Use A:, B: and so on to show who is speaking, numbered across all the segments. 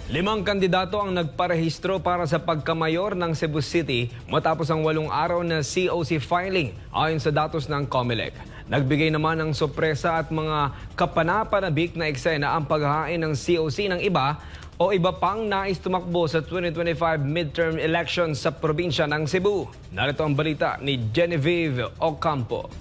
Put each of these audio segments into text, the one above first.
A: 5 kandidato ang nagparehistro para sa pagkamayor ng Cebu City matapos ang 8 araw na COC filing ayon sa datos ng COMELEC. Nagbigay naman ng sorpresa at mga kapanapanabik na eksena ang paghahain ng COC ng iba o iba pang nais tumakbo sa 2025 midterm elections sa probinsya ng Cebu. Narito ang balita ni Genevieve Ocampo.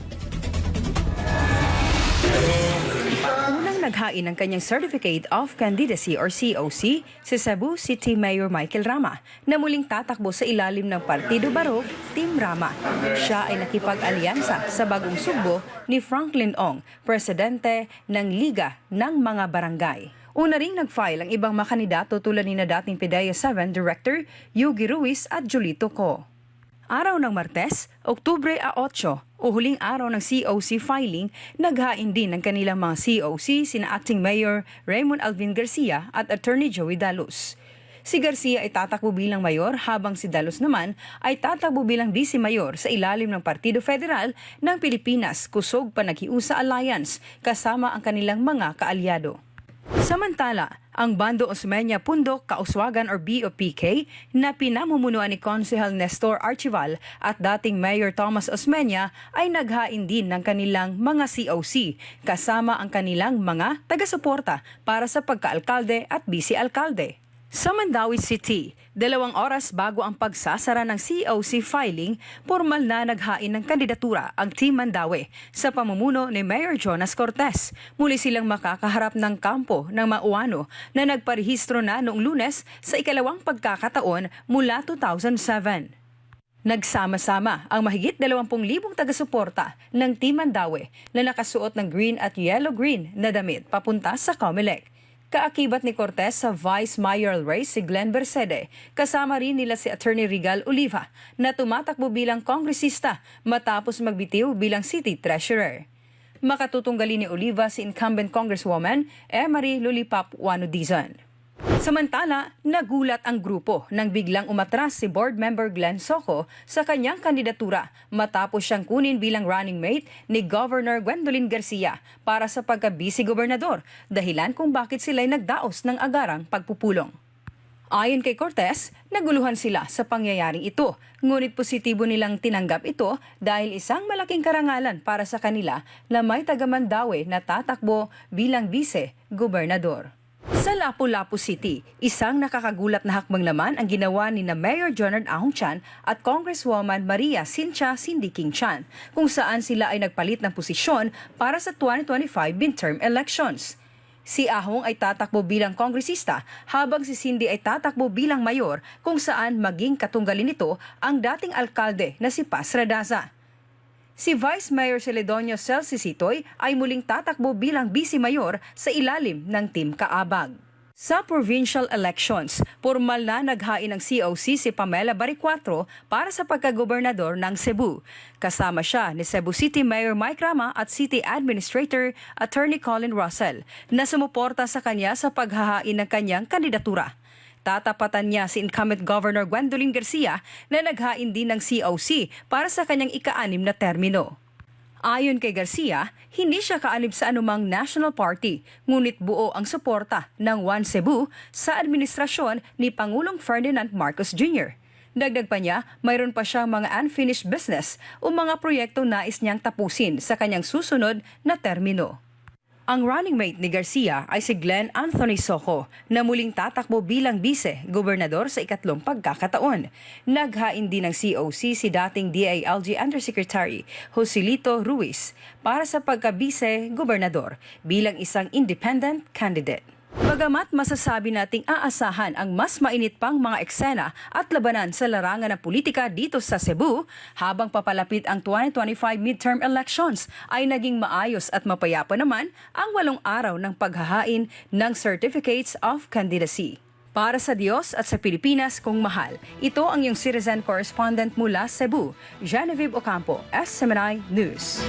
B: Naghain ng kanyang Certificate of Candidacy or COC si Cebu City Mayor Michael Rama na muling tatakbo sa ilalim ng Partido Barok, Team Rama. Siya ay nakipag-alyansa sa bagong sugbo ni Franklin Ong, presidente ng Liga ng Mga Barangay. Una ring nag-file ang ibang mga kandidato tulad ni na dating PDEA 7 Director Yugi Ruiz at Julito Co. Araw ng Martes, Oktubre 8, o huling araw ng COC filing, naghain din ng kanilang mga COC sina Acting Mayor Raymond Alvin Garcia at Attorney Joey Dalos. Si Garcia ay tatakbo bilang mayor habang si Dalos naman ay tatakbo bilang vice mayor sa ilalim ng Partido Federal ng Pilipinas Kusog Panaghiusa Alliance kasama ang kanilang mga kaalyado. Samantala, ang Bando Osmeña Pundok Kauswagan or BOPK na pinamumunuan ni Konsehal Nestor Archival at dating Mayor Thomas Osmeña ay naghain din ng kanilang mga COC kasama ang kanilang mga taga-suporta para sa pagka-alkalde at vice-alkalde. Sa Mandaue City, 2 oras bago ang pagsasara ng COC filing, formal na naghain ng kandidatura ang Team Mandaue sa pamumuno ni Mayor Jonas Cortez. Muli silang makakaharap ng kampo ng Mauano na nagparehistro na noong Lunes sa ikalawang pagkakataon mula 2007. Nagsama-sama ang mahigit 20,000 taga-suporta ng Team Mandaue na nakasuot ng green at yellow-green na damit papunta sa COMELEC. Kaakibat ni Cortez sa Vice Mayoral race si Glenn Bercede, kasama rin nila si Attorney Rigal Oliva na tumatakbo bilang kongresista matapos magbitiw bilang City Treasurer. Makatutunggali ni Oliva si incumbent Congresswoman Emery Lollipop Wano Dizon. Samantala, nagulat ang grupo nang biglang umatras si board member Glenn Soco sa kanyang kandidatura matapos siyang kunin bilang running mate ni Governor Gwendolyn Garcia para sa pagka-vice-gobernador, dahilan kung bakit sila'y nagdaos ng agarang pagpupulong. Ayon kay Cortez, naguluhan sila sa pangyayaring ito, ngunit positibo nilang tinanggap ito dahil isang malaking karangalan para sa kanila na may taga-Mandaue na tatakbo bilang vice-gobernador. Sa Lapu-Lapu City, isang nakakagulat na hakbang naman ang ginawa ni na Mayor Jonard Ahong Chan at Congresswoman Maria Cynthia Cindy King Chan, kung saan sila ay nagpalit ng posisyon para sa 2025 midterm elections. Si Ahong ay tatakbo bilang kongresista habang si Cindy ay tatakbo bilang mayor, kung saan maging katunggalin nito ang dating alkalde na si Paz Radaza. Si Vice Mayor Celedonio Celsisitoy ay muling tatakbo bilang vice-mayor sa ilalim ng Team Kaabag. Sa provincial elections, formal na naghain ng COC si Pamela Baricuatro para sa pagkagobernador ng Cebu. Kasama siya ni Cebu City Mayor Mike Rama at City Administrator Attorney Colin Russell na sumuporta sa kanya sa paghahain ng kanyang kandidatura. Tatapatan niya si incumbent Governor Gwendolyn Garcia na naghain din ng COC para sa kanyang ika-6 na termino. Ayon kay Garcia, hindi siya kaalib sa anumang national party, ngunit buo ang suporta ng One Cebu sa administrasyon ni Pangulong Ferdinand Marcos Jr. Dagdag pa niya, mayroon pa siyang mga unfinished business o mga proyektong nais niyang tapusin sa kanyang susunod na termino. Ang running mate ni Garcia ay si Glenn Anthony Soco na muling tatakbo bilang vice-gobernador sa ikatlong pagkakataon. Naghain din ng COC si dating DILG Undersecretary Joselito Ruiz para sa pagka-vice-gobernador bilang isang independent candidate. Bagamat masasabi nating aasahan ang mas mainit pang mga eksena at labanan sa larangan ng politika dito sa Cebu, habang papalapit ang 2025 midterm elections ay naging maayos at mapayapa naman ang 8 araw ng paghahain ng Certificates of Candidacy. Para sa Diyos at sa Pilipinas kung mahal, ito ang iyong citizen correspondent mula Cebu, Genevieve Ocampo, SMNI News.